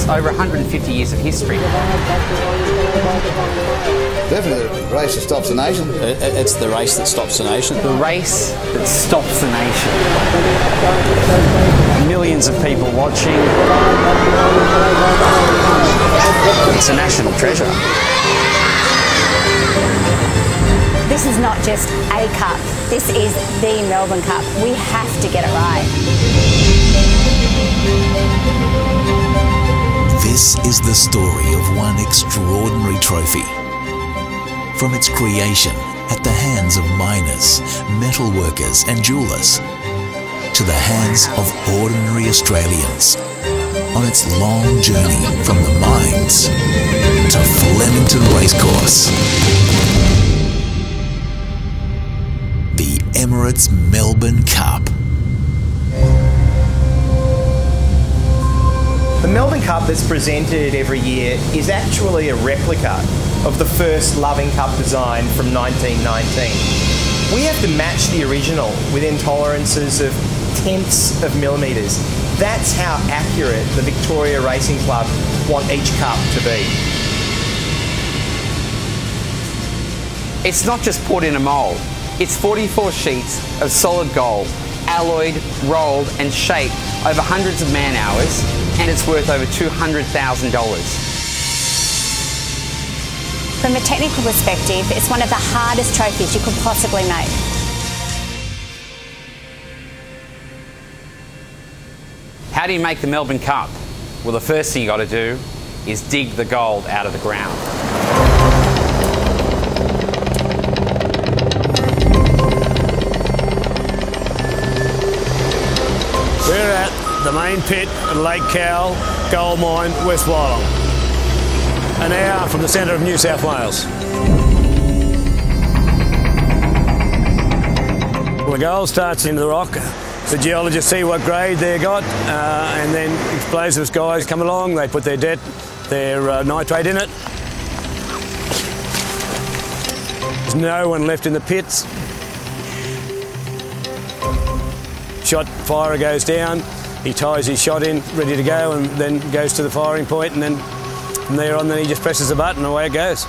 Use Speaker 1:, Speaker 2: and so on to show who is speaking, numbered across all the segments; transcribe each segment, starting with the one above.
Speaker 1: over 150 years of history.
Speaker 2: Definitely the race that stops the nation.
Speaker 3: It's the race that stops the nation.
Speaker 1: The race that stops the nation. Millions of people watching. It's a national treasure.
Speaker 4: This is not just a cup, this is the Melbourne Cup. We have to get it right.
Speaker 5: This is the story of one extraordinary trophy. From its creation at the hands of miners, metal workers and jewellers, to the hands of ordinary Australians on its long journey from the mines to Flemington Racecourse. The Emirates Melbourne Cup.
Speaker 6: The Melbourne Cup that's presented every year is actually a replica of the first Loving Cup design from 1919. We have to match the original within tolerances of tenths of millimetres. That's how accurate the Victorian Racing Club want each cup to be.
Speaker 1: It's not just poured in a mould. It's 44 sheets of solid gold, alloyed, rolled and shaped over hundreds of man hours, and it's worth over $200,000.
Speaker 4: From a technical perspective, it's one of the hardest trophies you could possibly make.
Speaker 1: How do you make the Melbourne Cup? Well, the first thing you got to do is dig the gold out of the ground.
Speaker 7: We're at the main pit at Lake Cowell Gold Mine, West Wyalong, an hour from the centre of New South Wales. Well, the gold starts into the rock. The geologists see what grade they've got, and then explosives guys come along, they put their nitrate in it. There's no one left in the pits. Firer goes down, he ties his shot in, ready to go, and then goes to the firing point, and then from there on, then he just presses the button and away it goes.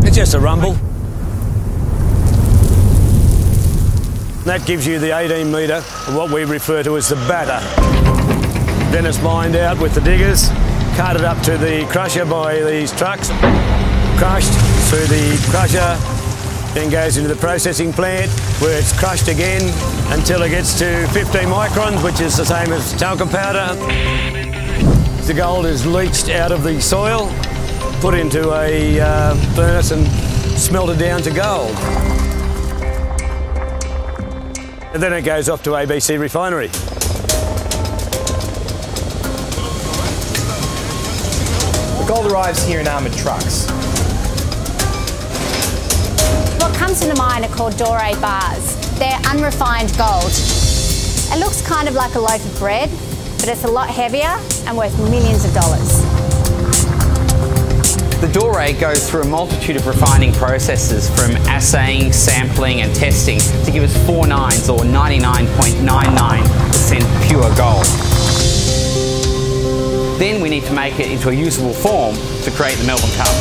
Speaker 7: It's just a rumble. That gives you the 18 metre, what we refer to as the batter. Then it's mined out with the diggers, carted up to the crusher by these trucks, crushed through the crusher, then goes into the processing plant where it's crushed again until it gets to 15 microns, which is the same as talcum powder. The gold is leached out of the soil, put into a furnace and smelted down to gold. And then it goes off to ABC Refinery.
Speaker 6: The gold arrives here in armoured trucks.
Speaker 4: What comes from the mine are called doré bars. They're unrefined gold. It looks kind of like a loaf of bread, but it's a lot heavier and worth millions of dollars.
Speaker 1: The doré goes through a multitude of refining processes, from assaying, sampling and testing to give us 4 nines or 99.99% pure gold. Then we need to make it into a usable form to create the Melbourne Cup.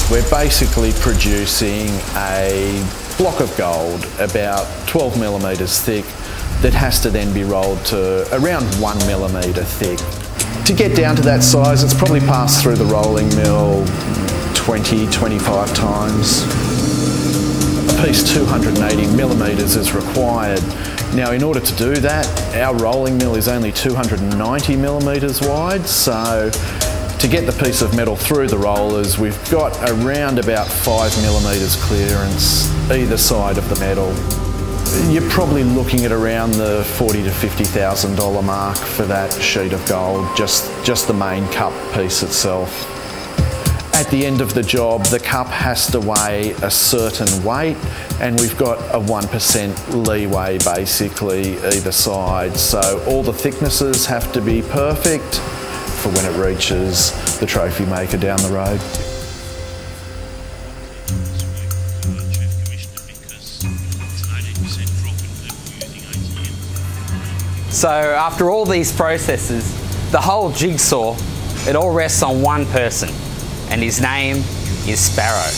Speaker 8: We're basically producing a block of gold about 12 millimetres thick that has to then be rolled to around 1 millimetre thick. To get down to that size, it's probably passed through the rolling mill 20, 25 times. A piece 280 millimetres is required. Now, in order to do that, our rolling mill is only 290 millimetres wide, so to get the piece of metal through the rollers, we've got around about 5 millimetres clearance either side of the metal. You're probably looking at around the $40,000 to $50,000 mark for that sheet of gold, just the main cup piece itself. At the end of the job, the cup has to weigh a certain weight, and we've got a 1% leeway basically either side. So all the thicknesses have to be perfect for when it reaches the trophy maker down the road.
Speaker 1: So after all these processes, the whole jigsaw, it all rests on one person, and his name is Sparrow.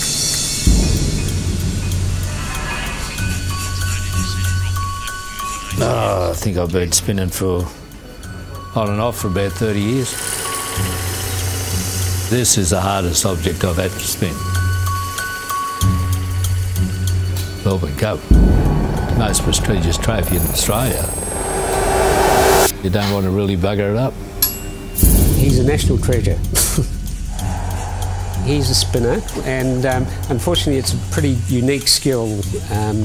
Speaker 9: I think I've been spinning for on and off for about 30 years. This is the hardest object I've had to spin. Melbourne Cup, most prestigious trophy in Australia. You don't want to really bugger it up.
Speaker 10: He's a national treasure. He's a spinner, and unfortunately it's a pretty unique skill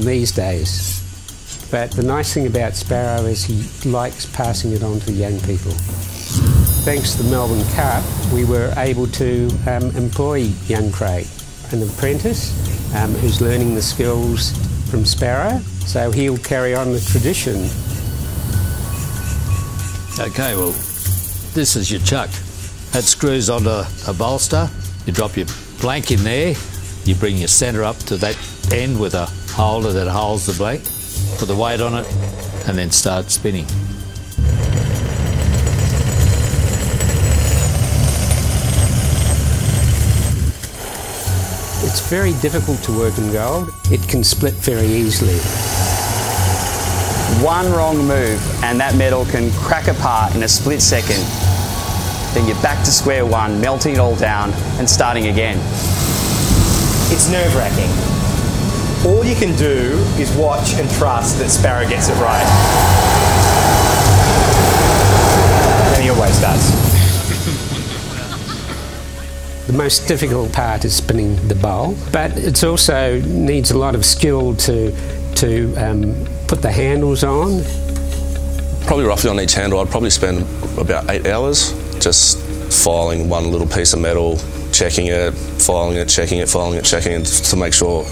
Speaker 10: these days. But the nice thing about Sparrow is he likes passing it on to young people. Thanks to the Melbourne Cup, we were able to employ young Craig, an apprentice who's learning the skills from Sparrow, so he'll carry on the tradition.
Speaker 9: Okay, well, this is your chuck. That screws onto a bolster. You drop your blank in there, you bring your centre up to that end with a holder that holds the blank, put the weight on it, and then start spinning.
Speaker 10: It's very difficult to work in gold. It can split very easily.
Speaker 1: One wrong move and that metal can crack apart in a split second. Then you're back to square one, melting it all down and starting again.
Speaker 6: It's nerve-wracking. All you can do is watch and trust that Sparrow gets it right. And he always does.
Speaker 10: The most difficult part is spinning the bowl, but it also needs a lot of skill to put the handles on.
Speaker 11: Probably roughly on each handle, I'd probably spend about 8 hours just filing one little piece of metal, checking it, filing it, checking it, filing it, checking it to make sure.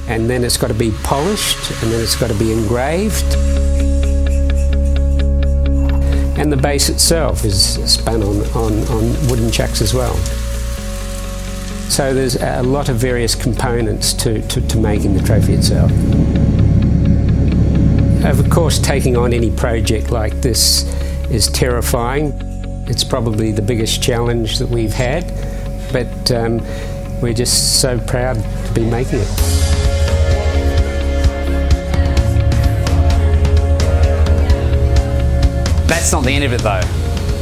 Speaker 10: And then it's got to be polished, and then it's got to be engraved. And the base itself is spun on wooden chucks as well. So there's a lot of various components to making the trophy itself. Of course, taking on any project like this is terrifying. It's probably the biggest challenge that we've had, but we're just so proud to be making it.
Speaker 1: That's not the end of it though.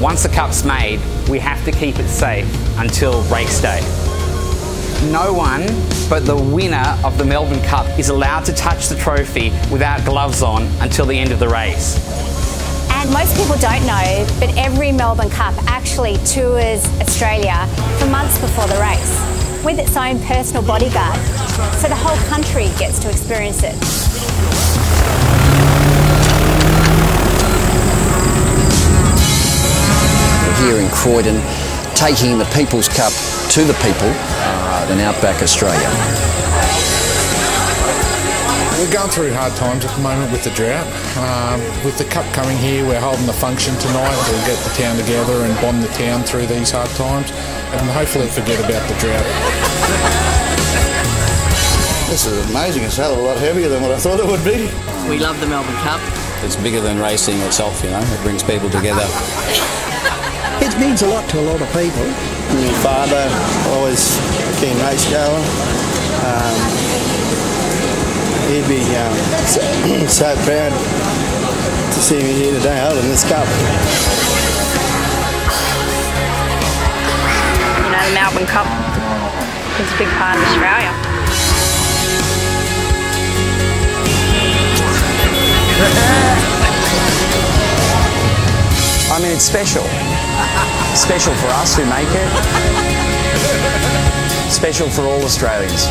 Speaker 1: Once the cup's made, we have to keep it safe until race day. No one but the winner of the Melbourne Cup is allowed to touch the trophy without gloves on until the end of the race.
Speaker 4: And most people don't know, but every Melbourne Cup actually tours Australia for months before the race, with its own personal bodyguard, so the whole country gets to experience it.
Speaker 3: We're here in Croydon, taking the People's Cup to the people in outback Australia.
Speaker 2: We're going through hard times at the moment with the drought. With the cup coming here, we're holding the function tonight to get the town together and bond the town through these hard times and hopefully forget about the drought. This is amazing. It's a hell of a lot heavier than what I thought it would be.
Speaker 12: We love the Melbourne Cup.
Speaker 3: It's bigger than racing itself, you know. It brings people together.
Speaker 12: It means a lot to a lot of people.
Speaker 13: My father, always a keen race goer. He'd be so proud to see me here today holding this cup.
Speaker 14: You know, the Melbourne Cup is a big part of Australia.
Speaker 1: I mean, it's special. Special for us who make it. Special for all Australians.